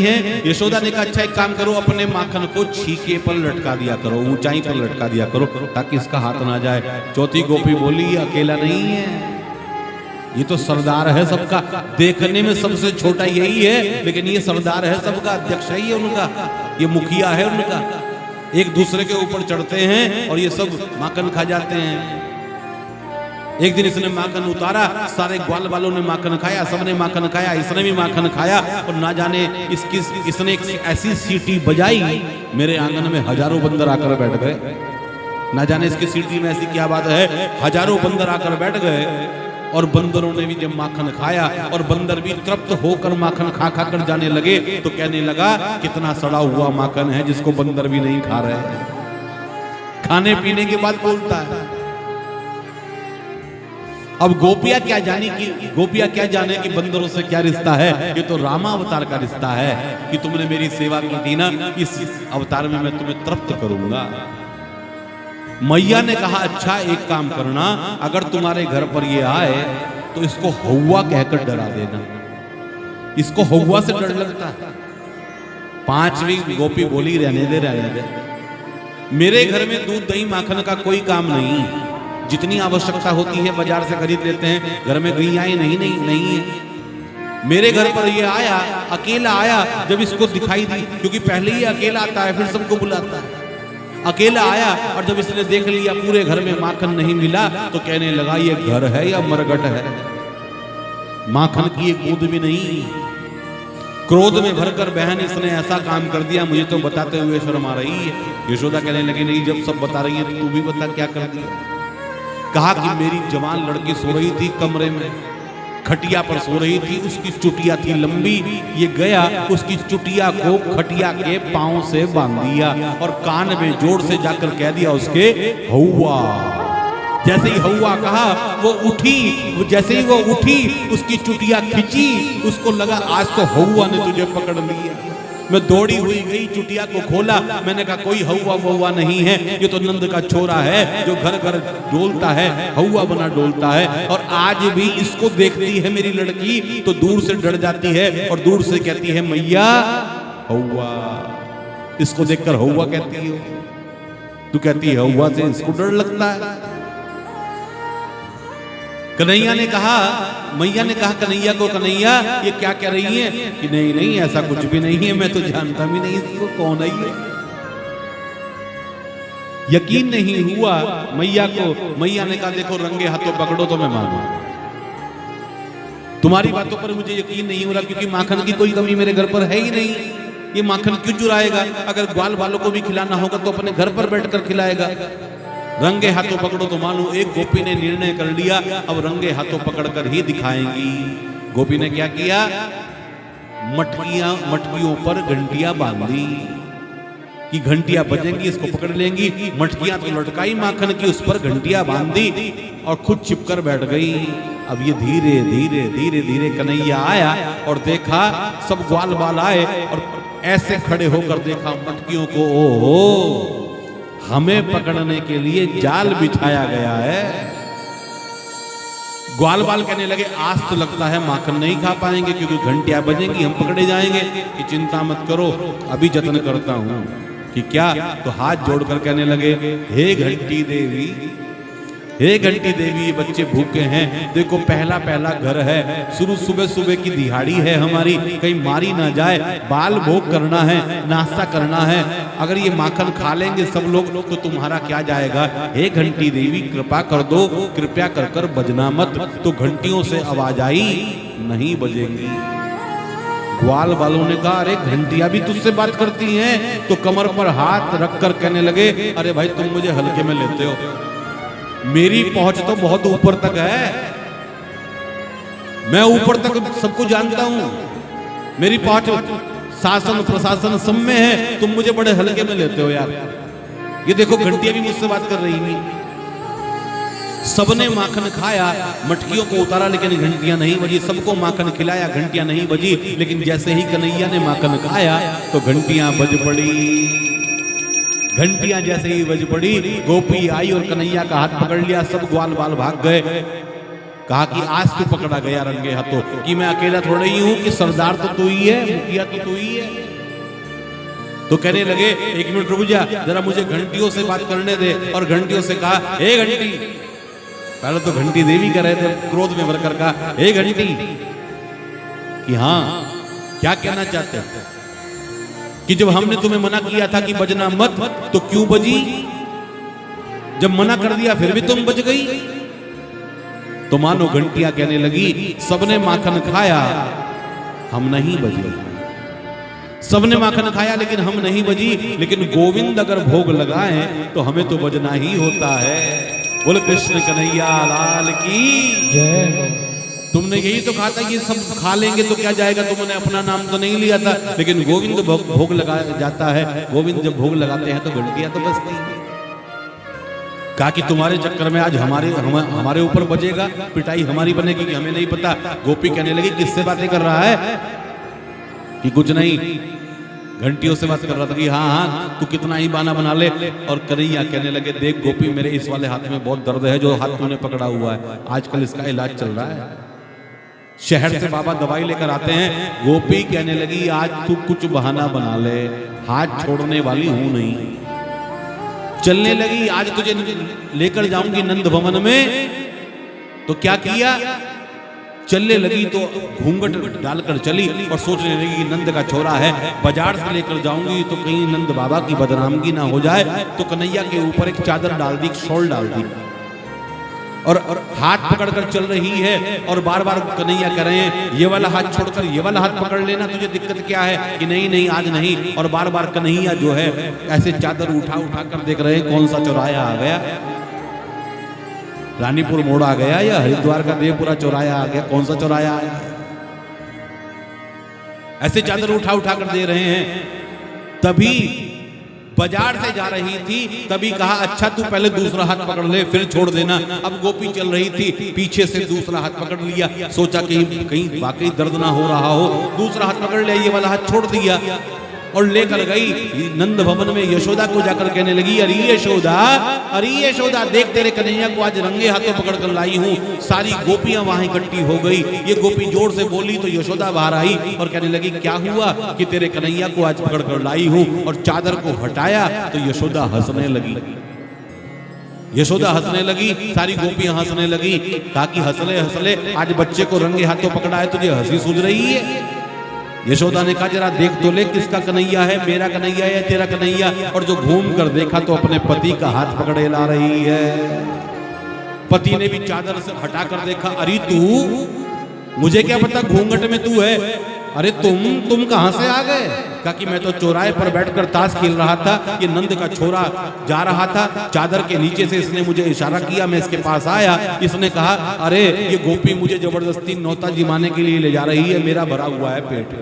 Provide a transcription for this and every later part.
है। यशोदा ने कहा अच्छा एक काम करो, अपने माखन को छीके पर लटका दिया करो, ऊंचाई पर लटका दिया करो ताकि इसका हाथ ना जाए। चौथी गोपी बोली ये अकेला नहीं है, ये तो सरदार है सबका, देखने में सबसे छोटा यही है लेकिन ये सरदार है सबका, अध्यक्ष ही है उनका, ये मुखिया है उनका। एक दूसरे के ऊपर चढ़ते हैं और ये सब माखन खा जाते हैं। एक दिन इसने माखन उतारा, सारे ग्वाल वालों ने माखन खाया, सबने माखन खाया, इसने भी माखन खाया और ना जाने इसने एक ऐसी सीटी बजाई, मेरे आंगन में हजारों बंदर आकर बैठ गए। ना जाने इसकी सीटी में ऐसी क्या बात है, हजारों बंदर आकर बैठ गए और बंदरों ने भी जब माखन खाया और बंदर भी तृप्त होकर माखन खा खा कर जाने लगे तो कहने लगा कितना सड़ा हुआ माखन है जिसको बंदर भी नहीं खा रहे। खाने पीने के बाद बोलता है। अब गोपियां क्या जाने कि बंदरों से क्या रिश्ता है, ये तो रामावतार का रिश्ता है कि तुमने मेरी सेवा की थी ना, इस अवतार में मैं तुम्हें तृप्त करूंगा। मैया ने कहा अच्छा एक काम करना, अगर तुम्हारे घर पर ये आए तो इसको हौवा कहकर डरा देना, इसको हौवा से डर लगता है। पांचवी गोपी बोली रहने दे, मेरे घर में दूध दही माखन का कोई काम नहीं, जितनी आवश्यकता होती है बाजार से खरीद लेते हैं, घर में गैयां नहीं है। मेरे घर पर ये आया, अकेला आया, जब इसको दिखाई दी, क्योंकि पहले ही अकेला आता है फिर सबको बुलाता है, अकेला आया और जब इसने देख लिया पूरे घर में माखन नहीं मिला तो कहने लगा ये घर है या मरघट है, माखन की एक बूंद भी नहीं। क्रोध में भरकर बहन इसने ऐसा काम कर दिया, मुझे तो बताते हुए शर्म आ रही है। यशोदा कहने लगी नहीं, जब सब बता रही है तो तू भी बता क्या कर दिया। कहा कि मेरी जवान लड़की सो रही थी कमरे में, खटिया पर सो रही थी, उसकी चुटिया थी लंबी, ये गया उसकी चुटिया को खटिया के पांव से बांध दिया और कान में जोर से जाकर कह दिया उसके हौवा। जैसे ही हौवा कहा वो उठी, जैसे ही वो उठी उसकी चुटिया खिंची, उसको लगा आज तो हौवा ने तुझे पकड़ लिया। मैं दौड़ी हुई गई, चुटिया को खोला, मैंने कहा कोई हौवा वौवा नहीं है, ये तो नंद का छोरा है जो घर घर डोलता है, हौवा बना डोलता है। और आज भी इसको देखती है मेरी लड़की तो दूर से डर जाती है और दूर से कहती है मैया हौवा। इसको देखकर हौवा कहती हो, तू कहती है हौवा से इसको डर लगता है। कन्हैया ने कहा, मैया ने कहा कन्हैया को, कन्हैया ये क्या कह रही है कि नहीं ऐसा कुछ भी नहीं है, मैं तो जानता भी नहीं इसको कौन है ये। यकीन नहीं हुआ मैया को। मैया ने कहा देखो रंगे हाथों पकड़ो तो मैं मानूं, तुम्हारी बातों पर मुझे यकीन नहीं हो रहा क्योंकि माखन की कोई कमी मेरे घर पर है ही नहीं। ये माखन क्यों चुराएगा, अगर ग्वाल वालों को भी खिलाना होगा तो अपने घर पर बैठकर खिलाएगा। रंगे हाथों पकड़ो तो मानो। एक गोपी ने निर्णय कर लिया अब रंगे हाथों पकड़कर ही दिखाएंगी। गोपी ने क्या किया, मटकियों पर घंटियां बांधी कि घंटियां बजेंगी इसको पकड़ लेंगी। मटकियां तो लटकाई माखन की, उस पर घंटियां बांधी और खुद चिपकर बैठ गई। अब ये धीरे धीरे धीरे धीरे कन्हैया आया और देखा सब ग्वाल बाल आए और ऐसे खड़े होकर देखा मटकियों को, ओहो हमें पकड़ने के लिए जाल बिछाया गया है। ग्वाल बाल कहने लगे आज तो लगता है माखन नहीं खा पाएंगे क्योंकि घंटियां बजेंगी, हम पकड़े जाएंगे। कि चिंता मत करो अभी जतन करता हूं कि क्या। तो हाथ जोड़कर कहने लगे हे घंटी देवी, हे घंटी देवी ये बच्चे भूखे हैं, देखो पहला पहला घर है, शुरू सुबह सुबह की दिहाड़ी है हमारी, कहीं मारी ना जाए, बाल भोग करना है, नाश्ता करना है। अगर ये माखन खा लेंगे सब लोग तो तुम्हारा क्या जाएगा। हे घंटी देवी कृपा कर दो, कृपया कर कर बजना मत। तो घंटियों से आवाज आई नहीं बजेंगी। ग्वाल वालों ने कहा अरे घंटियां भी तुझसे बात करती हैं। तो कमर पर हाथ रखकर कहने लगे अरे भाई तुम मुझे हल्के में लेते हो, मेरी पहुंच तो बहुत ऊपर तक है, मैं ऊपर तक सबको जानता हूं, मेरी पहुंच शासन प्रशासन सब में है, तुम मुझे बड़े हल्के में लेते हो यार। ये देखो घंटियां भी मुझसे बात कर रही थी। सबने माखन खाया, मटकियों को उतारा लेकिन घंटियां नहीं बजी। सबको माखन खिलाया, घंटियां नहीं बजी। लेकिन जैसे ही कन्हैया ने माखन खाया तो घंटियां बज पड़ी। घंटियां जैसे ही बज पड़ी, गोपी आई और कन्हैया का हाथ पकड़ लिया, सब ग्वाल बाल भाग गए। कहा कि आज तू पकड़ा गया रंगे हाथों, कि मैं अकेला थोड़ा ही हूं, कि सरदार तो तू ही है, मुखिया तो तू ही है। तो कहने लगे एक मिनट रुक जा, जरा मुझे घंटियों से बात करने दे। और घंटियों से कहा, हे घंटी, पहले तो घंटी देवी कर रहे थे, क्रोध में भरकर कहा, हे घंटी, कि हाँ क्या कहना चाहते हैं, कि जब हमने तुम्हें मना किया था कि बजना मत, तो क्यों बजी? जब मना कर दिया फिर भी तुम बज गई। तो मानो घंटियां कहने लगी, सबने माखन खाया, हम नहीं बजी। सबने माखन खाया लेकिन हम नहीं बजी, लेकिन गोविंद अगर भोग लगाए तो हमें तो बजना ही होता है। बोले कृष्ण कन्हैया लाल की जय। तुमने यही तो कहा था कि सब खा लेंगे तो क्या जाएगा, तुमने अपना नाम तो नहीं लिया था, लेकिन गोविंद भोग लगाया जाता है। गोविंद जब भोग लगाते हैं तो घंटियां तो बजती हैं। कहा कि तुम्हारे चक्कर में आज हमारे ऊपर बजेगा, पिटाई हमारी बनेगी कि हमें नहीं पता। गोपी कहने लगी, किससे बातें कर रहा है? कि कुछ नहीं, घंटियों से बात कर रहा था कि हाँ हाँ तू कितना ही बहाना बना ले। और कन्हैया कहने लगे, देख गोपी, मेरे इस वाले हाथ में बहुत दर्द है, जो हाथ तूने पकड़ा हुआ है, आजकल इसका इलाज चल रहा है। शहर से बाबा दवाई लेकर आते हैं। गोपी कहने लगी, आज तू कुछ बहाना बना ले, हाथ छोड़ने वाली हूं नहीं। चलने लगी, आज तुझे लेकर जाऊंगी नंद भवन में। तो क्या किया, चलने लगी तो घूंघट डालकर चली और सोचने लगी कि नंद का छोरा है, बाजार से लेकर जाऊंगी तो कहीं नंद बाबा की बदनामगी ना हो जाए। तो कन्हैया के ऊपर एक चादर डाल दी, शॉल डाल दी, और हाथ पकड़कर चल रही है। और बार बार कन्हैया कह रहे हैं, ये वाला हाथ छोड़कर ये वाला हाथ पकड़ लेना, तुझे दिक्कत क्या है? कि नहीं नहीं आज नहीं। और बार बार कन्हैया जो है ऐसे चादर उठा उठा कर देख रहे हैं, कौन सा चौराया आ गया, रानीपुर मोड़ आ गया या हरिद्वार का देवपुरा चौराया आ गया, कौन सा चौराया आया? ऐसे चादर उठा उठा कर दे रहे हैं। तभी बाजार से जा रही थी, तभी कहा, अच्छा तू पहले दूसरा हाथ पकड़ ले, फिर छोड़ देना। अब गोपी चल रही थी, पीछे से दूसरा हाथ पकड़ लिया, सोचा कि कहीं वाकई दर्द ना हो रहा हो। दूसरा हाथ पकड़ लिया, ये वाला हाथ छोड़ दिया और लेकर गई नंद भवन में। यशोदा को जाकर कहने लगी, अरे यशोदा, अरे यशोदा, देख तेरे कन्हैया को आज रंगे हाथों पकड़ कर लाई हूँ। सारी गोपियां वहां इकट्ठी हो गई। ये गोपी जोर से बोली तो यशोदा बाहर आई और कहने लगी, क्या हुआ? कि तेरे कन्हैया को आज पकड़ कर लाई हूँ। और चादर को हटाया तो यशोदा हंसने लगी। यशोदा हंसने लगी, सारी गोपियां हंसने लगी। कहा कि हंसले हंसले आज बच्चे को रंगे हाथों पकड़ा है, तुझे हंसी सूझ रही है? यशोदा ने कहा, जरा देख तो ले किसका कन्हैया है, मेरा कन्हैया है तेरा कन्हैया? और जो घूम कर देखा तो अपने पति का हाथ पकड़े ला रही है। पति ने भी चादर से हटा कर देखा, अरे तू, मुझे क्या पता घूंघट में तू है, अरे तुम कहां से आ गए? कहा कि मैं तो चौराहे पर बैठकर ताश खेल रहा था, ये नंद का छोरा जा रहा था, चादर के नीचे से इसने मुझे इशारा किया, मैं इसके पास आया। इसने कहा, अरे ये गोपी मुझे जबरदस्ती नौता जिमाने के लिए ले जा रही है, मेरा भरा हुआ है पेट,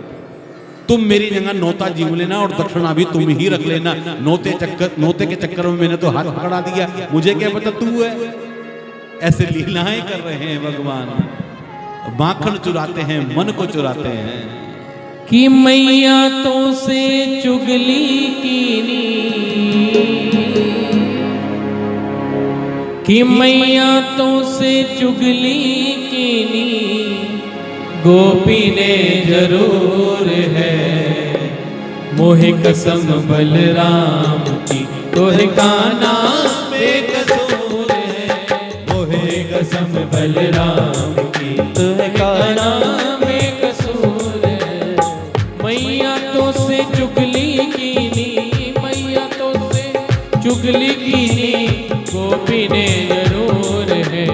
तुम मेरी जगह नौता जीव लेना और दक्षिणा भी तुम ही रख लेना। नौते के चक्कर में मैंने तो हाथ पकड़ा दिया, मुझे क्या पता तू है। ऐसे लीलाएं कर रहे हैं भगवान, माखन चुराते हैं, मन को चुराते हैं। कि मैया तो से चुगली कीनी, कि मैया तो से चुगली कीनी, गोपी ने जरूर है, मोहे कसम बलराम की, तोहे का नाम बेकसूर है, मोहे कसम बलराम की, तोहे का नाम बेकसूर है। मैया तो से चुगली कीनी, मैया तो से चुगली कीनी, गोपी ने जरूर है,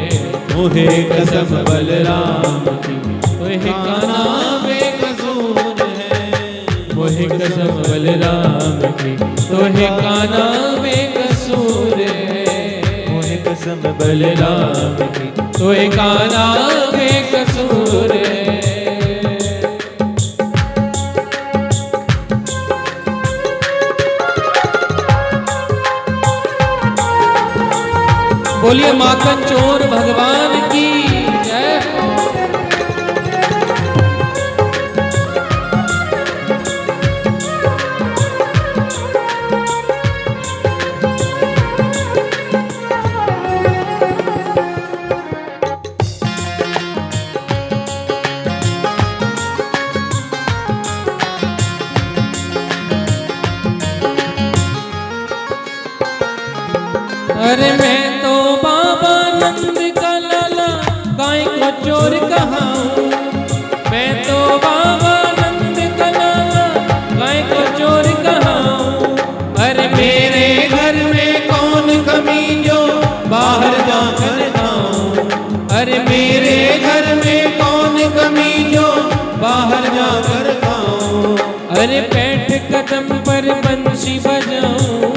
मोहे कसम बलराम की, तोहे का नाम बेकसूर है, मोहे कसम बलराम की, तोहे का नाम बेकसूर है, मोहे कसम बलराम की, तोहे का नाम बेकसूर है। बोलिए माखन चोर भगवान की जय। अरे मैं तो बाबा नंद का लाला गाय को चोर कहाऊं। मैं तो बाबा नंद का लाला गाय को चोर कहाऊं। अरे मेरे घर में कौन कमी जो बाहर जाकर खाऊं। अरे मेरे घर में कौन कमी जो बाहर जाकर खाऊं। अरे बैठ कदम पर बंसी बजाऊं,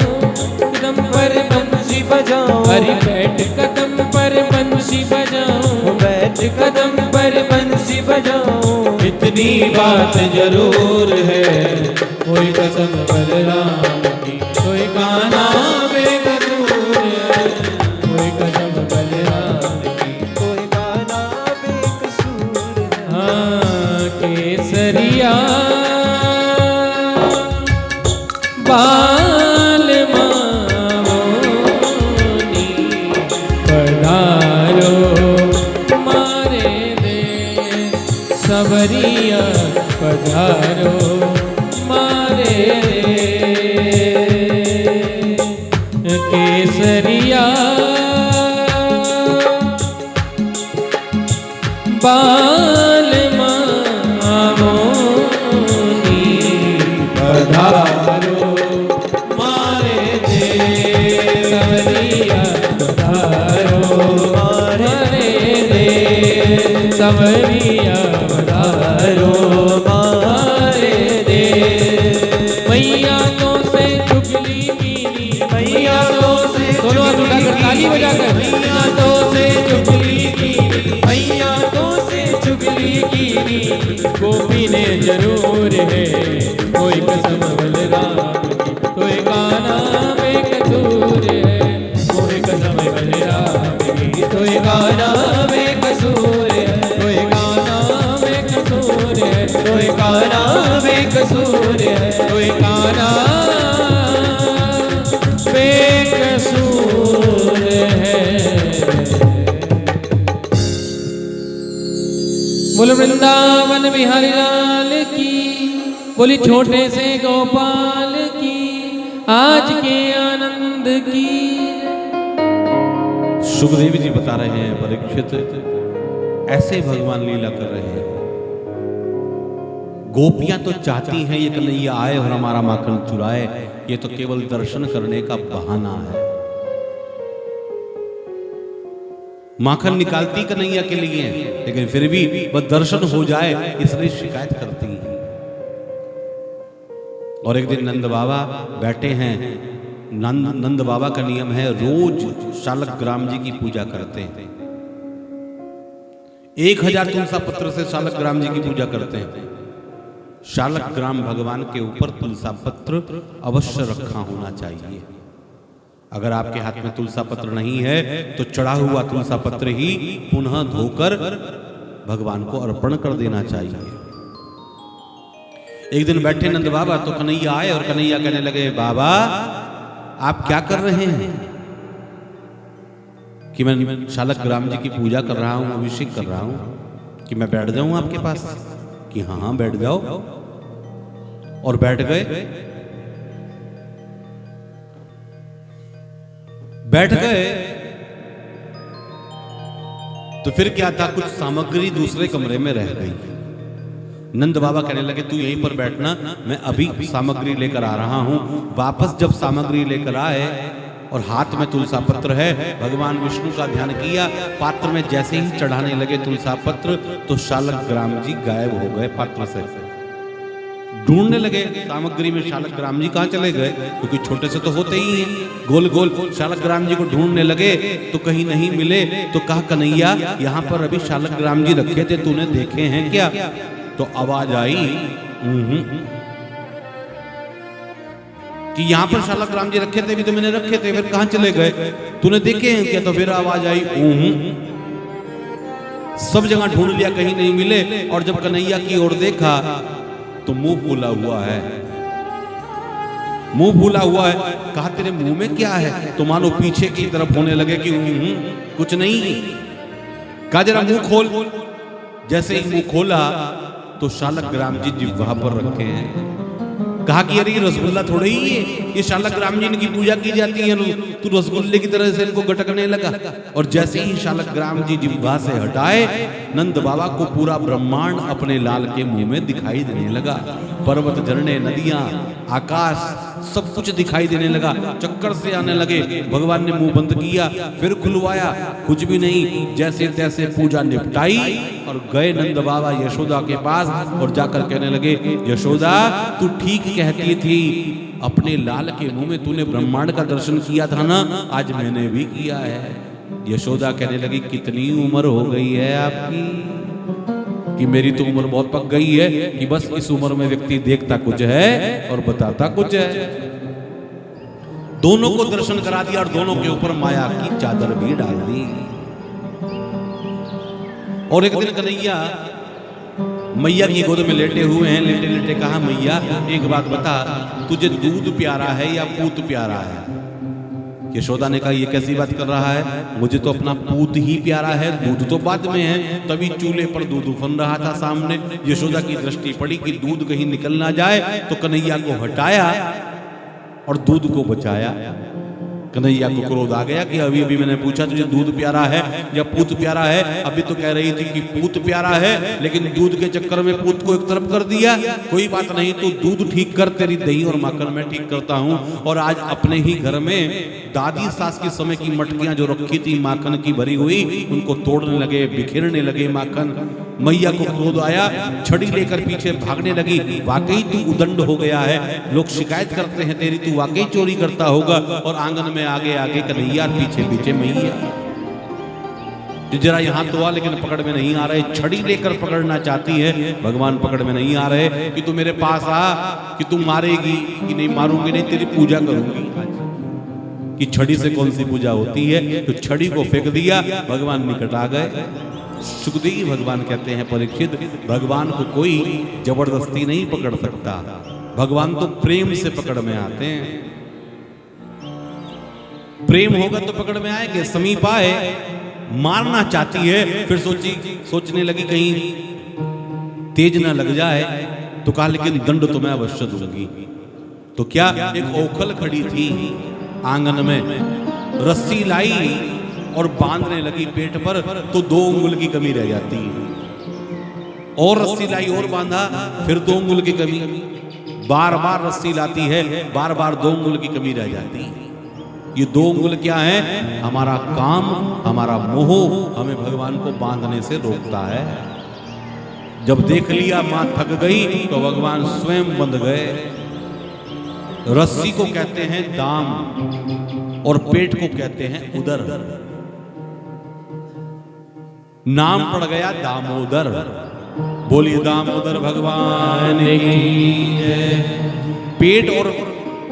कदम पर बंसी बजाऊं। अरे बैठ कदम पर बंसी बजाऊं, बैठ कदम पर बंसी बजाऊं। इतनी बात जरूर है, कोई कसम बलराम की, कोई गाना बेकसूर है। कोई कसम बलराम की, कोई गाना बेकसूर है। हाँ केसरिया बाल मामोनी पधारो मारे देश। सबरिया पधारो मारे देश। केसरिया बाल मामोनी पधारो मारे देश। सबरिया पधारो मारे देश। सबरिया पधारो मारे देश। मैया तो से चुगली कीनी, मैया तो से दोनों हाथ उठाकर ताली बजाकर। मैया तो से चुगली कीनी, मैया तो से चुगली कीनी। गोपी ने जरूर है, कोई कसम बलराम की, कोई गाना बेकसूर है। कोई कसम बलराम की, कोई गाना बेकसूर है। कोई गाना बेकसूर है, कोई गाना बेकसूर है। कोई गाना बेकसूर है। बोलो वृंदावन बिहारी लाल की, बोली छोटे से गोपाल की, आज के आनंद की। सुखदेव जी बता रहे हैं परीक्षित ऐसे भगवान लीला कर रहे हैं। गोपियां तो चाहती हैं ये कन्हैया आए और हमारा माखन चुराए, ये तो केवल दर्शन करने का बहाना है। माखन निकालती कन्हैया के लिए, लेकिन फिर भी वह दर्शन हो जाए इसलिए शिकायत करती हैं। और एक दिन नंद बाबा बैठे हैं। नंद बाबा का नियम है रोज शालग्राम जी की पूजा करते हैं। 1000 तुलसा पत्र से शालग्राम जी की पूजा करते हैं। शालग्राम भगवान के ऊपर तुलसा पत्र अवश्य रखा होना चाहिए। अगर आपके हाथ में तुलसा पत्र नहीं है तो चढ़ा हुआ तुलसा पत्र ही पुनः धोकर भगवान को अर्पण कर देना चाहिए। एक दिन बैठे नंद बाबा तो कन्हैया आए और कन्हैया कहने लगे, बाबा आप क्या कर रहे हैं? कि मैं शालग्राम जी की पूजा कर रहा हूं, अभिषेक कर रहा हूं, कि मैं बैठ जाऊं आपके पास? कि हाँ हाँ बैठ जाओ। और बैठ गए। बैठ गए तो फिर क्या था, कुछ सामग्री दूसरे कमरे में रह गई। नंद बाबा कहने लगे तू यहीं पर बैठना, मैं अभी सामग्री लेकर आ रहा हूं। वापस जब सामग्री लेकर आए और हाथ में तुलसा पत्र है, भगवान विष्णु का ध्यान किया, पात्र में जैसे ही चढ़ाने लगे तुलसा पत्र तो शालग्राम जी गायब हो गए पात्र से। ढूंढने लगे सामग्री में शालग्राम जी कहाँ चले गए, क्योंकि छोटे से तो होते ही हैं। गोल गोल शालग्राम जी को ढूंढने लगे तो कहीं नहीं मिले। तो कहा कन्हैया यहाँ पर अभी शालग्राम जी रखे थे, तूने देखे हैं क्या? तो आवाज आई कि यहाँ पर शालग्राम जी रखे थे, भी तो मैंने रखे थे, फिर कहाँ चले गए? तूने देखे हैं क्या? तो फिर आवाज आई सब जगह ढूंढ लिया, कहीं नहीं मिले। और जब कन्हैया की ओर देखा तो मुंह फूला हुआ है। मुंह फूला हुआ है। कहा तेरे मुंह में क्या है? तो मानो पीछे की तरफ होने लगे कि कुछ नहीं। कहा जरा मुंह खोल। जैसे ही मुंह खोला तो शालग्राम जी वहां पर रखे हैं। कहा कि अरे ये रसगुल्ला थोड़ा ही है, ये शालग्राम जी की पूजा की जाती है, तू रसगुल्ले की तरह से इनको गटकने लगा। और जैसे ही शालग्राम जी जिह्वा से हटाए, नंद बाबा को पूरा ब्रह्मांड अपने लाल के मुंह में दिखाई देने लगा। पर्वत, झरने, नदियां, आकाश सब कुछ दिखाई देने लगा। चक्कर से आने लगे। भगवान ने मुंह बंद किया, फिर खुलवाया, कुछ भी नहीं। जैसे तैसे पूजा निपटाई और गए नंद बाबा यशोदा के पास और जाकर कहने लगे, यशोदा तू ठीक कहती थी, अपने लाल के मुंह में तूने ब्रह्मांड का दर्शन किया था ना, आज मैंने भी किया है। यशोदा कहने लगी, कितनी उम्र हो गई है आपकी? कि मेरी तो उम्र बहुत पक गई है कि बस इस उम्र में व्यक्ति देखता कुछ है और बताता कुछ है। दोनों को दर्शन करा दिया और दोनों के ऊपर माया की चादर भी डाल दी। और एक दिन कन्हैया मैया की गोद में लेटे हुए हैं। लेटे लेटे कहा, मैया एक बात बता, तुझे दूध प्यारा है या पूत प्यारा है? यशोदा ने कहा, ये कैसी बात कर रहा है, मुझे तो अपना पूत ही प्यारा है, दूध तो बाद में है। तभी चूल्हे पर दूध उफन रहा था सामने। यशोदा की दृष्टि पड़ी कि दूध कहीं निकल ना जाए, तो कन्हैया को हटाया और दूध को बचाया। कन्हैया को क्रोध आ गया कि अभी अभी मैंने पूछा तुझे दूध प्यारा है या पूत प्यारा है, अभी तो कह रही थी कि पूत प्यारा है, लेकिन दूध के चक्कर में पूत को एक तरफ कर दिया। कोई बात नहीं, तू दूध ठीक कर, तेरी दही और माखन मैं ठीक करता हूँ। और आज अपने ही घर में दादी सास के समय की मटकियां जो रखी थी माखन की भरी हुई, उनको तोड़ने लगे, बिखेरने लगे माखन। मैया को क्रोध आया, छड़ी लेकर पीछे भागने लगी। वाकई तू उदंड हो गया है, लोग शिकायत करते हैं तेरी, तू वाकई चोरी करता होगा। और आंगन में आगे आगे कन्हैया, पीछे पीछे मैया। जरा यहाँ तो आ, लेकिन पकड़ में नहीं आ रहे। छड़ी लेकर पकड़ना चाहती है, भगवान पकड़ में नहीं आ रहे। कि तू मेरे पास आ, कि तू मारेगी कि नहीं? मारूंगी नहीं, तेरी पूजा करूंगी। कि छड़ी से कौन सी पूजा होती है? तो छड़ी को फेंक दिया, भगवान निकट आ गए। सुखदेव भगवान कहते हैं, परीक्षित, भगवान को कोई जबरदस्ती नहीं पकड़ सकता, भगवान तो प्रेम से पकड़ में आते हैं। प्रेम होगा तो पकड़ में आएंगे। समीप आए, मारना चाहती है, फिर सोचने लगी कहीं तेज ना लग जाए, तो कहा लेकिन दंड तो मैं अवश्य दूंगी। तो क्या, एक ओखल खड़ी थी आंगन में, रस्सी लाई और बांधने लगी पेट पर, तो 2 उंगल की कमी रह जाती है। और रस्सी लाई और बांधा, फिर 2 उंगल की कमी। बार बार रस्सी लाती है, बार बार 2 उंगल की कमी रह जाती है। ये 2 उंगल क्या है? हमारा काम, हमारा मोह हमें भगवान को बांधने से रोकता है। जब देख लिया मां थक गई, तो भगवान स्वयं बंध गए। रस्सी को कहते हैं दाम और पेट को कहते हैं उदर। नाम पड़ गया दामोदर। बोलिए दामोदर भगवान की जय। पेट और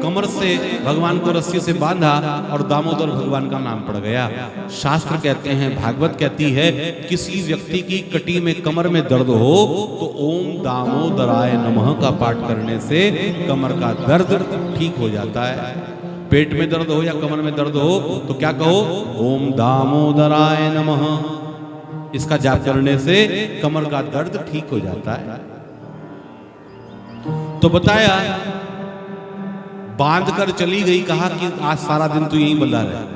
कमर से भगवान को रस्सी से बांधा और दामोदर भगवान का नाम पड़ गया। शास्त्र कहते हैं, भागवत कहती है, किसी व्यक्ति की कटी में कमर में दर्द हो तो ओम दामोदराय नमः का पाठ करने से कमर का दर्द ठीक हो जाता है। पेट में दर्द हो या कमर में दर्द हो तो क्या कहो? ओम दामोदराय नमः। इसका जाप करने से कमर का दर्द ठीक हो जाता है। तो बताया, बांध कर चली गई। कहा कि आज सारा दिन तो यहीं बंधा रहे।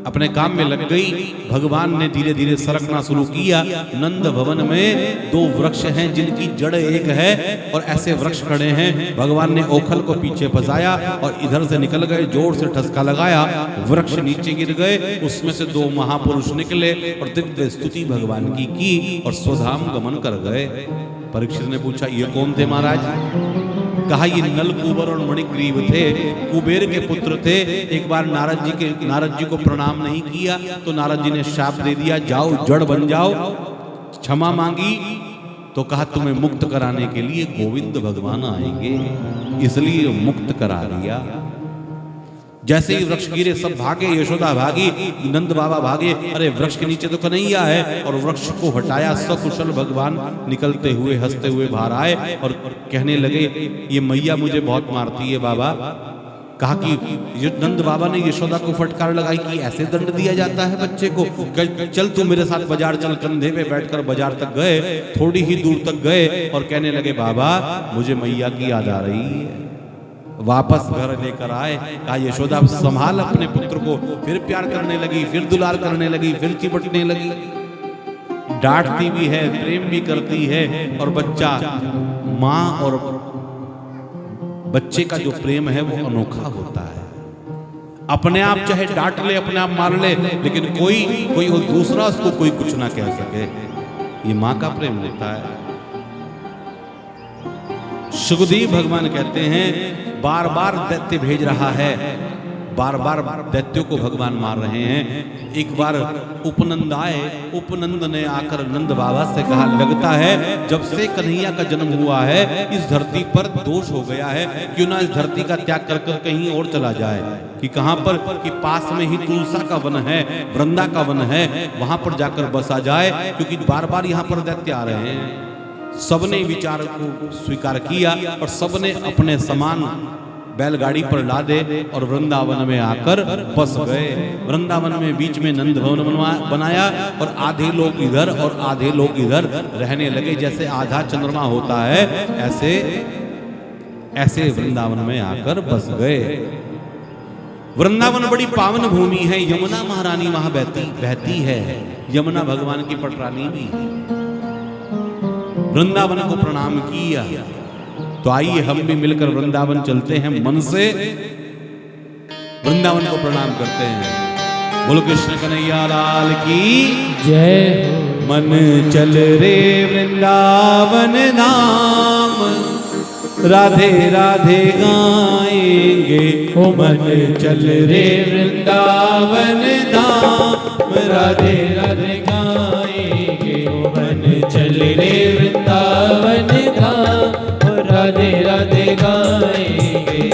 अपने काम में लग गई। भगवान ने धीरे धीरे सरकना शुरू किया। नंद भवन में 2 वृक्ष हैं जिनकी जड़ एक है, और ऐसे वृक्ष खड़े हैं। भगवान ने ओखल को पीछे फंसाया और इधर से निकल गए, जोर से ठसका लगाया, वृक्ष नीचे गिर गए। उसमें से 2 महापुरुष निकले और दिव्य स्तुति भगवान की और स्वधाम गमन कर गए। परीक्षित ने पूछा, ये कौन थे महाराज? कहा, ये नल, कुबर और मणिग्रीव थे, कुबेर के पुत्र थे। एक बार नारद जी को प्रणाम नहीं किया तो नारद जी ने शाप दे दिया, जाओ जड़ बन जाओ। क्षमा मांगी तो कहा, तुम्हें मुक्त कराने के लिए गोविंद भगवान आएंगे, इसलिए मुक्त करा दिया। जैसे ही वृक्ष गिरे सब भागे, यशोदा भागी, नंद बाबा भागे। अरे वृक्ष के नीचे तो कन्हैया है। और वृक्ष को हटाया, सकुशल भगवान निकलते हुए हंसते हुए बाहर आए और कहने लगे, ये मैया मुझे बहुत मारती है बाबा। कहा कि नंद बाबा ने यशोदा को फटकार लगाई कि ऐसे दंड दिया जाता है बच्चे को? चल तू मेरे साथ बाजार चल। कंधे पे बैठकर बाजार तक गए। थोड़ी ही दूर तक गए और कहने लगे, बाबा मुझे मैया की याद आ रही है। वापस घर लेकर आए, कहा यशोदा संभाल अपने पुत्र को। फिर प्यार करने लगी, फिर दुलार करने लगी, फिर चिपटने लगी, डांटती भी है, प्रेम भी करती है। और बच्चा, माँ और बच्चे का जो प्रेम है वो अनोखा होता है। अपने आप चाहे डांट ले, अपने आप मार ले, लेकिन कोई और दूसरा उसको कोई कुछ ना कह सके। ये माँ का प्रेम होता है। सुखदेव भगवान कहते हैं बार बार दैत्य भेज रहा है, बार बार दैत्यों को भगवान मार रहे हैं। एक बार उपनंद आए, उपनंद ने आकर नंद बाबा से कहा, लगता है जब से कन्हैया का जन्म हुआ है इस धरती पर दोष हो गया है, क्यों ना इस धरती का त्याग कर कर कहीं और चला जाए। कि कहां पर, कि पास में ही तुलसा का वन है, वृंदा का वन है, वहां पर जाकर बसा जाए, क्योंकि बार बार यहाँ पर दैत्य आ रहे हैं। सबने विचार को स्वीकार किया और सबने अपने समान बैलगाड़ी पर लादे और वृंदावन में आकर बस गए। वृंदावन में बीच में नंद भवन बनाया और आधे लोग इधर और आधे लोग इधर रहने लगे। जैसे आधा चंद्रमा होता है ऐसे ऐसे वृंदावन में आकर बस गए। वृंदावन बड़ी पावन भूमि है, यमुना महारानी वहां बहती है, यमुना भगवान की पटरानी भी है। वृंदावन को प्रणाम किया। तो आइए हम भी मिलकर वृंदावन चलते हैं, मन से वृंदावन को प्रणाम करते हैं। बोलो कृष्ण कन्हैया लाल की जय हो। मन चल रे वृंदावन धाम, राधे राधे गाएंगे। ओ मन चल रे वृंदावन धाम, राधे राधे गाएंगे। ओ मन चल रे वृंदावन धाम, राधे राधे गाएंगे।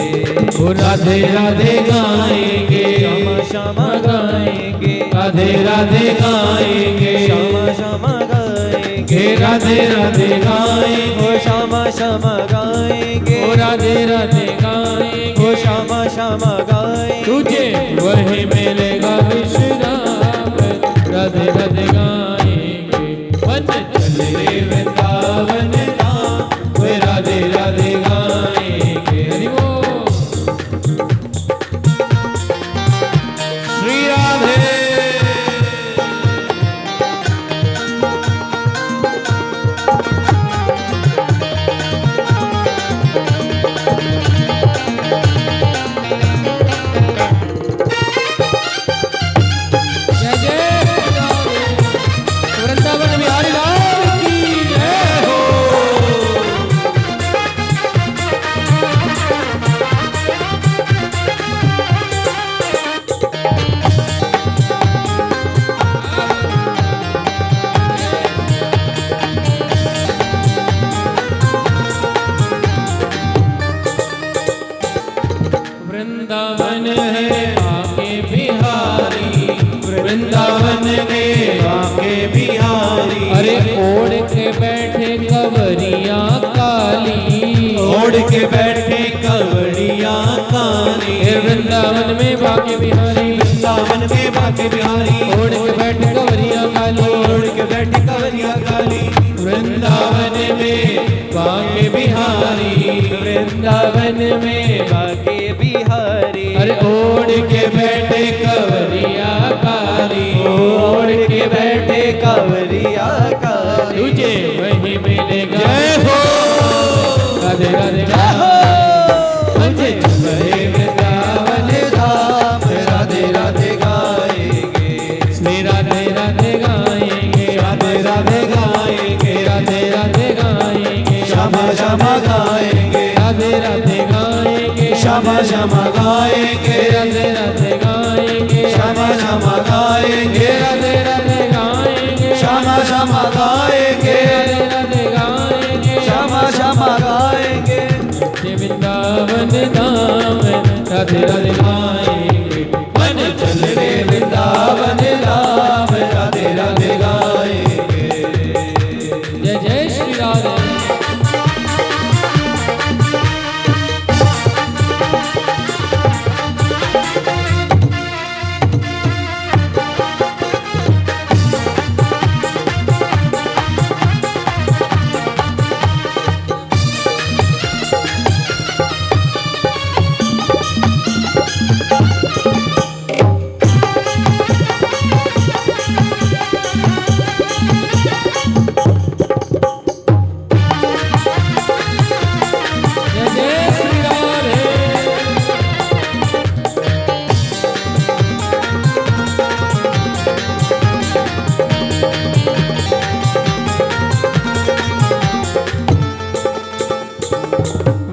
ओ राधे राधे गाएंगे, श्यामा श्यामा गाएंगे, राधे राधे गाएंगे, श्यामा श्यामा गाएंगे, राधे राधे गाएंगे, ओ श्यामा श्यामा गाएंगे, ओ राधे राधे गाएंगे, ओ श्यामा श्यामा गाएंगे। तुझे वही मिलेगा विश्राम, राधे राधे गाएंगे। मन चल रे वृंदावन धाम, वे राधे राधे गाएंगे। हरि बोल। श्री राधे। जय जय वृंदावन बिहारी लाल की जय हो। वृंदावन है आके बिहारी, वृंदावन में आके बिहारी। अरे ओढ़ के बैठे कवरिया काली, ओढ़ के बैठे कवड़िया काली। वृंदावन में बाके बिहारी, वृंदावन में बाके बिहारी। ओढ़ के बैठे कवरिया काली, ओढ़ के बैठे कवड़िया काली। वृंदावन में बाके बिहारी, वृंदावन में बाके बिहारी। अरे ओढ़ के बैठे कवरिया काली, ओढ़ के बैठे कावरिया काली। तुझे वही मिलेगा। जय हो। राधे राधे जय हो। मुझे वही वृंदावन धाम, राधे राधे गाएंगे, श्री राधे राधे गाएंगे, राधे राधे गाएंगे, राधे राधे गाएंगे, श्यामा श्यामा गाएंगे, राधे राधे गाएंगे, श्यामा श्यामा गाएंगे, राधे राधे गाएंगे, श्यामा श्यामा गाएंगे, राधे राधे गाएंगे, श्यामा श्यामा गाएंगे, राधे राधे गाएंगे, श्यामा श्यामा गाएंगे। ये वृंदावन धाम राधे राधे गाएंगे। मन चल रे वृंदावन धाम, राधे राधे गाएंगे। जय जय श्री राधे।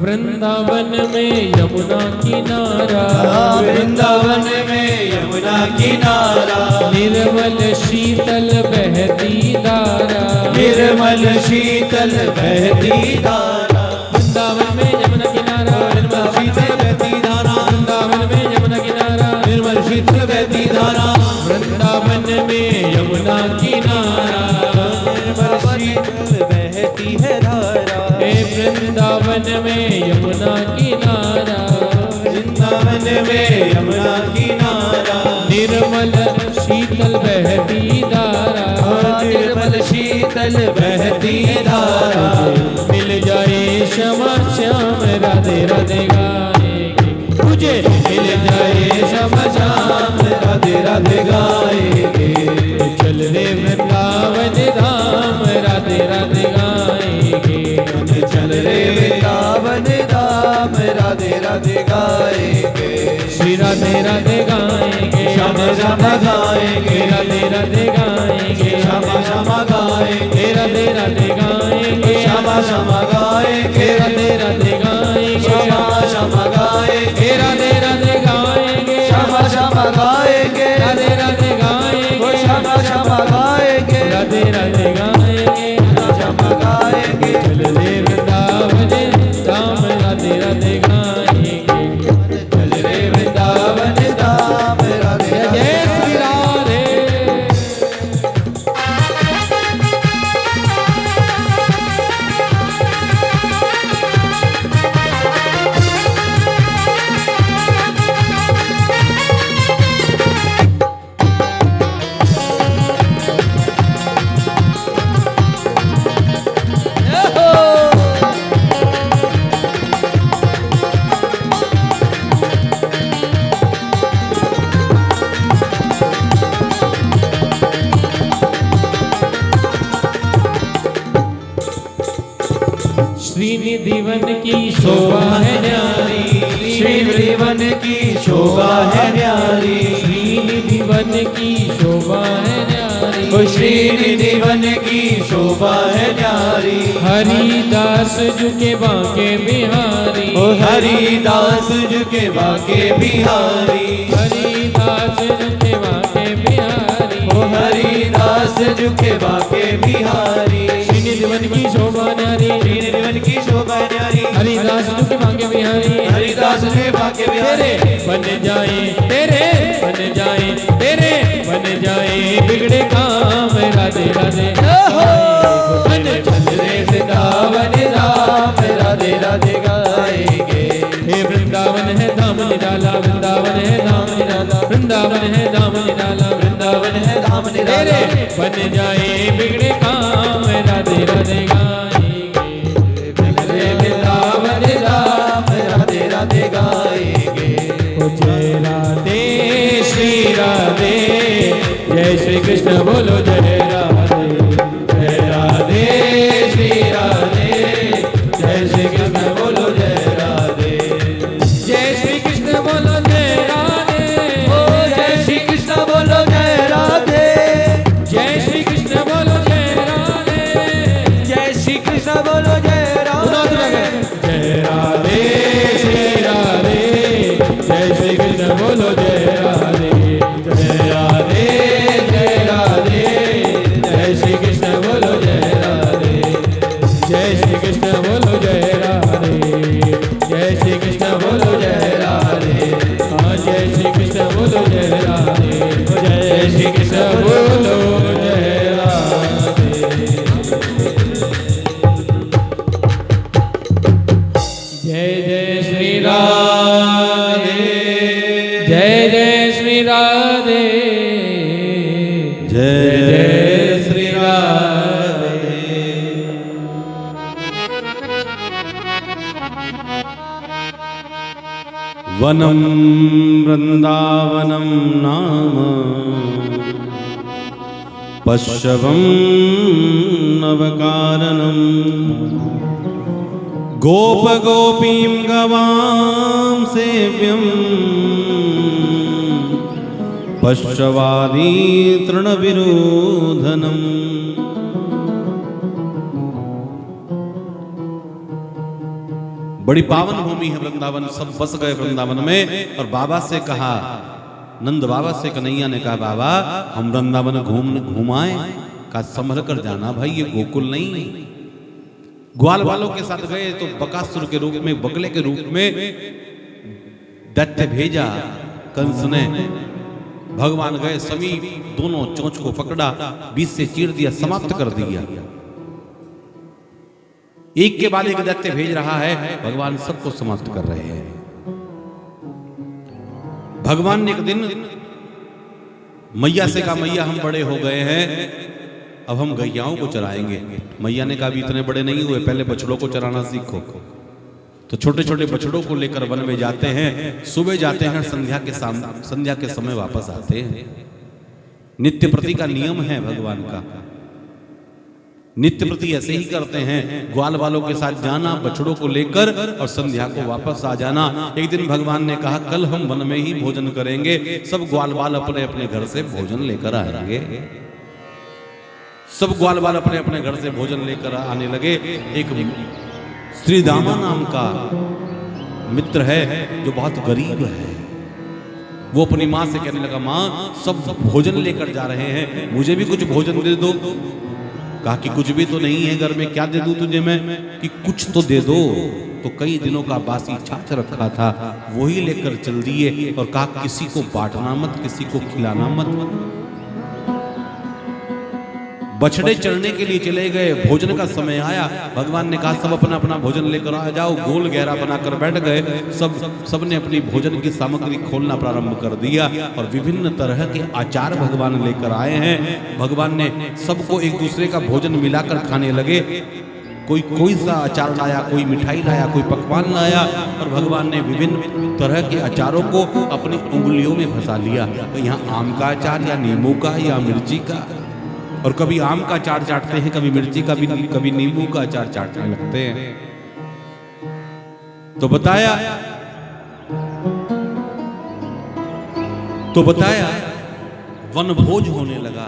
वृंदावन में यमुना किनारा, वृंदावन में यमुना किनारा, निर्मल शीतल बहती धारा, निर्मल शीतल बहती धारा, वृंदावन में यमुना किनारा, निर्मल शीतल बहती धारा, वृंदावन में यमुना किनारा, निर्मल शीतल बहती धारा, वृंदावन में यमुना किनारा, निर्मल शीतल बहती है धारा, हे वृंदावन में यमुना किनारा, वृंदावन में यमुना किनारा, निर्मल शीतल बहती धारा, निर्मल शीतल बहती धारा, मिल जाए क्षमा श्याम राधे राधे गाएंगे, तुझे मिल जाए क्षमा श्याम राधे राधे गाएंगे, चल रे वृंदावन धाम राधे राधे गाएंगे, चल रे वृंदावन धाम राधे राधे गाएंगे, श्री राधे राधे गाएंगे, श्याम श्याम गाएंगे, राधे राधे गाएंगे, श्याम श्याम गाएंगे, राधे राधे गाएंगे, श्याम श्याम गाएंगे, राधे राधे गाएंगे, श्याम श्याम गाएंगे, राधे राधे गाएंगे, श्याम श्याम गाएंगे, राधे राधे गाएंगे, श्याम श्याम गाएंगे, राधे राधे गाएंगे, श्याम गाएंगे, चल रे वृंदावन धाम राधे राधे गाएंगे, चल रे वृंदावन धाम राधे जय राधे श्री राधे। श्रीनिधिवन की शोभा है न्यारी, श्रीनिधिवन की शोभा है न्यारी, श्रीनिधिवन की शोभा है न्यारी, ओ श्रीनिधिवन की शोभा है न्यारी, हरिदास झुके बांके बिहारी, ओ हरिदास झुके बाके बिहारी, हरिदास झुके बांके बिहारी, ओ हरिदास झुके बाके बिहारी, श्रीनिधिवन की शोभा न्यारी, श्रीनिधिवन की शोभा न्यारी, हरिदास झुके बांके बिहारी, हरिदास झुके बाके बिहारी, बन जाए तेरे बन जाए तेरे बन जाए बिगड़े काम राधे राधे बन चल रे वृंदावन धाम राधे राधे गाएंगे, हे वृंदावन है धाम निराला, वृंदावन है धाम निराला, वृंदावन है धाम निराला, वृंदावन है धाम निराला, बन जाए बिगड़े काम राधे राधे गाएंगे, रे वृंदावन धाम राधे राधे गाएंगे, जय राधे श्री राधे, जय श्री कृष्ण बोलो जय राधे, जय राधे श्री राधे, जय श्री कृष्ण बोलो जय राधे, जय श्री कृष्ण बोलो जय राधे, ओ जय श्री कृष्ण बोलो जय राधे, जय श्री कृष्ण बोलो जय राधे, जय श्री कृष्ण बोलो जय राधे, जय राधे श्री राधे, जय श्री कृष्ण बोलो जय राधे, जय राधे जय राधे, जय श्री कृष्ण बोलो जय राधे, जय श्री कृष्ण बोलो जय राधे, जय श्री कृष्ण बोलो जय राधे, हाँ जय श्री कृष्ण बोलो जय राधे, जय श्री कृष्ण बोलो जय राधे। जय जय श्री राधे, जय जय श्री राधे, जय जय श्री राधे। वनं वृंदावनं नाम पश्यवं नवकाननम् गोप गोपीं गवां सेव्यं पश्यवादी तृणविरोधनम् बड़ी पावन भूमि है वृंदावन। सब बस गए वृंदावन में और बाबा से कहा, नंद बाबा से कन्हैया ने कहा, बाबा हम वृंदावन घुमाएं? का संभल कर जाना भाई, ये गोकुल नहीं। ग्वाल वालों के साथ गए तो बकासुर के रूप में, बगले के रूप में दैत्य भेजा कंस ने। भगवान गए, समीप दोनों चोंच को पकड़ा, बीच से चीर दिया, समाप्त कर दिया। एक के बाद एक दैत्य भेज रहा है, भगवान सबको समाप्त कर रहे हैं। भगवान ने एक दिन मैया से कहा, मैया हम बड़े हो गए हैं, अब हम गैयाओं को चराएंगे। मैया ने कहा, अभी इतने बड़े नहीं हुए, पहले बछड़ों को चराना सीखो। तो छोटे छोटे बछड़ों को लेकर वन में जाते हैं, सुबह जाते हैं, संध्या के समय वापस आते हैं। नित्य प्रति का नियम है भगवान का। नित्य प्रति ऐसे ही करते हैं, ग्वाल वालों के साथ जाना, बछड़ों को लेकर और संध्या को वापस आ जाना। एक दिन भगवान ने कहा, कल हम वन में ही भोजन करेंगे, सब ग्वाल वाल अपने अपने घर से भोजन लेकर आएंगे। सब ग्वाल वाल अपने अपने घर से भोजन लेकर आने लगे। एक श्रीदामा नाम का मित्र है जो बहुत गरीब है, वो अपनी माँ से कहने लगा, माँ सब भोजन लेकर जा रहे हैं, मुझे भी कुछ भोजन दे दो। कहा कि कुछ भी तो नहीं है घर में, क्या दे दूं तुझे मैं? कि कुछ तो दे दो। तो कई दिनों का बासी छाछ रखा था, वही लेकर चल दिए और कहा किसी को बांटना मत, किसी को खिलाना मत। बछड़े चढ़ने के लिए चले गए, भोजन का समय आया, भगवान ने कहा सब अपना अपना भोजन लेकर आ जाओ। गोल घेरा बनाकर बैठ गए, सबने अपनी भोजन की सामग्री खोलना प्रारंभ कर दिया और विभिन्न तरह के आचार भगवान लेकर आए हैं। भगवान ने सबको एक दूसरे का भोजन मिलाकर खाने लगे। कोई सा अचार लाया, कोई मिठाई लाया, कोई पकवान लाया और भगवान ने विभिन्न तरह के अचारों को अपनी उंगलियों में फंसा लिया। यहाँ आम का अचार या नींबू का या मिर्ची का, और कभी आम का अचार चाटते हैं, कभी मिर्ची का, कभी नींबू का अचार चाटने लगते हैं। तो बताया वनभोज होने लगा।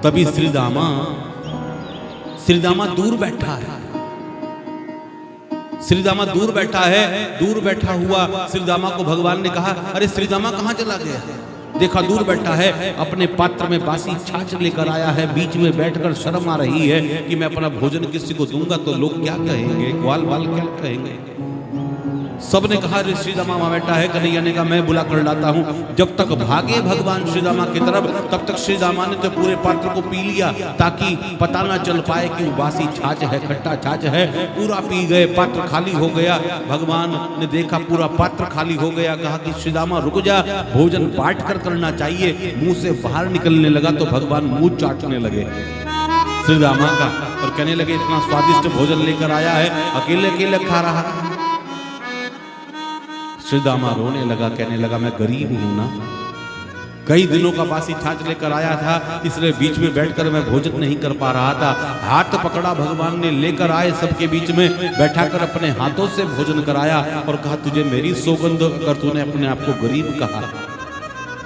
तभी श्रीदामा दूर बैठा है। श्रीदामा दूर बैठा है, दूर बैठा हुआ श्रीदामा को भगवान ने कहा, अरे श्रीदामा कहाँ चला गया? देखा दूर बैठा है, अपने पात्र में बासी छाछ लेकर आया है, बीच में बैठकर शर्म आ रही है कि मैं अपना भोजन किसी को दूंगा तो लोग क्या कहेंगे, ग्वाल वाल क्या कहेंगे। सबने कहा अरे श्रीदामा वहां बैठा है। कन्हैया ने कहा मैं बुला कर लाता हूं। जब तक भागे भगवान श्रीदामा की तरफ, तब तक श्रीदामा ने तो पूरे पात्र को पी लिया ताकि पता ना चल पाए कि वो बासी छाछ है, खट्टा छाछ है। पूरा पी गए, पात्र खाली हो गया। भगवान ने देखा पूरा पात्र खाली हो गया, कहा कि श्रीदामा रुक जा, भोजन बांट कर करना चाहिए। मुंह से बाहर निकलने लगा तो भगवान मुंह चाटने लगे श्रीदामा का और कहने लगे इतना स्वादिष्ट भोजन लेकर आया है, अकेले अकेले खा रहा। श्रीदामा रोने लगा, कहने लगा मैं गरीब हूं ना, कई दिनों का बासी छाछ लेकर आया था, इसलिए बीच में बैठकर मैं भोजन नहीं कर पा रहा था। हाथ पकड़ा भगवान ने, लेकर आए, सबके बीच में बैठाकर अपने हाथों से भोजन कराया और कहा तुझे मेरी सौगंध कर तूने अपने आप को गरीब कहा।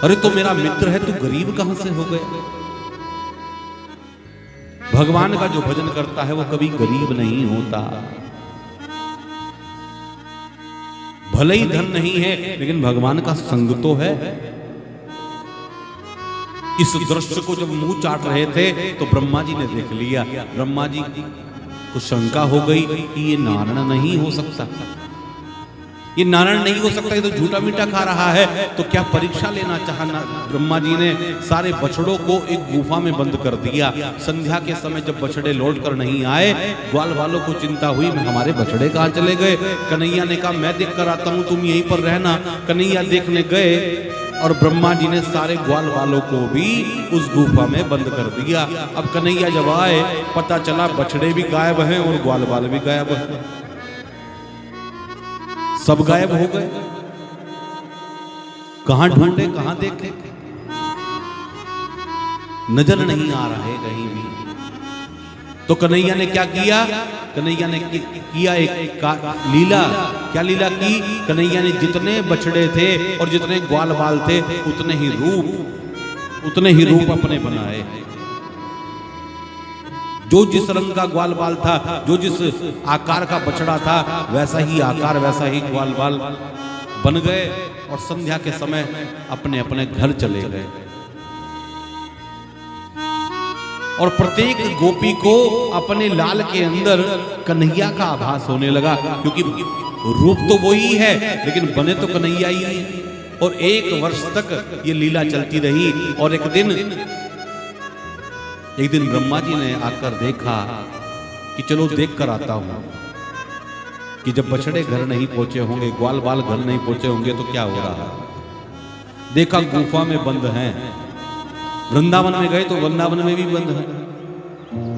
अरे तो मेरा मित्र है, तू गरीब कहां से हो गया? भगवान का जो भजन करता है वो कभी गरीब नहीं होता। भले ही धन नहीं है लेकिन भगवान का संग तो है। इस दृश्य को जब मुंह चाट रहे थे तो ब्रह्मा जी ने देख लिया। ब्रह्मा जी को शंका हो गई कि ये नारायण नहीं हो सकता, ये नारायण नहीं हो सकता, ये तो झूठा मीठा खा रहा है। तो क्या परीक्षा लेना चाहा ब्रह्मा जी ने सारे बछड़ों को एक गुफा में बंद कर दिया। संध्या के समय जब बछड़े लौट कर नहीं आए, ग्वाल वालों को चिंता हुई हमारे बछड़े कहाँ चले गए। कन्हैया ने कहा मैं देख कर आता हूं, तुम यहीं पर रहना। कन्हैया देखने गए और ब्रह्मा जी ने सारे ग्वाल वालों को भी उस गुफा में बंद कर दिया। अब कन्हैया जब आए पता चला बछड़े भी गायब हैं और ग्वाल वाले भी गायब हैं, सब गायब हो गए। कहां ढूंढे, कहां देखे, नजर नहीं आ रहा है कहीं भी। तो कन्हैया ने क्या किया? कन्हैया ने किया एक लीला। क्या लीला की? कन्हैया ने जितने बछड़े थे और जितने ग्वाल बाल थे उतने ही रूप अपने बनाए। जो जिस रंग का ग्वाल बाल था, जो जिस आकार का बछड़ा था, वैसा ही आकार वैसा ही ग्वाल बाल बन गए और संध्या के समय अपने अपने घर चले गए। और प्रत्येक गोपी को अपने लाल के अंदर कन्हैया का आभास होने लगा, क्योंकि रूप तो वही है लेकिन बने तो कन्हैया ही है। और 1 वर्ष तक ये लीला चलती रही। और एक दिन ब्रह्मा जी ने आकर देखा कि चलो देख कर आता हूं कि जब बछड़े घर नहीं पहुंचे होंगे, ग्वाल बाल घर नहीं पहुंचे होंगे तो क्या हो रहा है। देखा गुफा में बंद हैं, वृंदावन में गए तो वृंदावन में भी बंद हैं।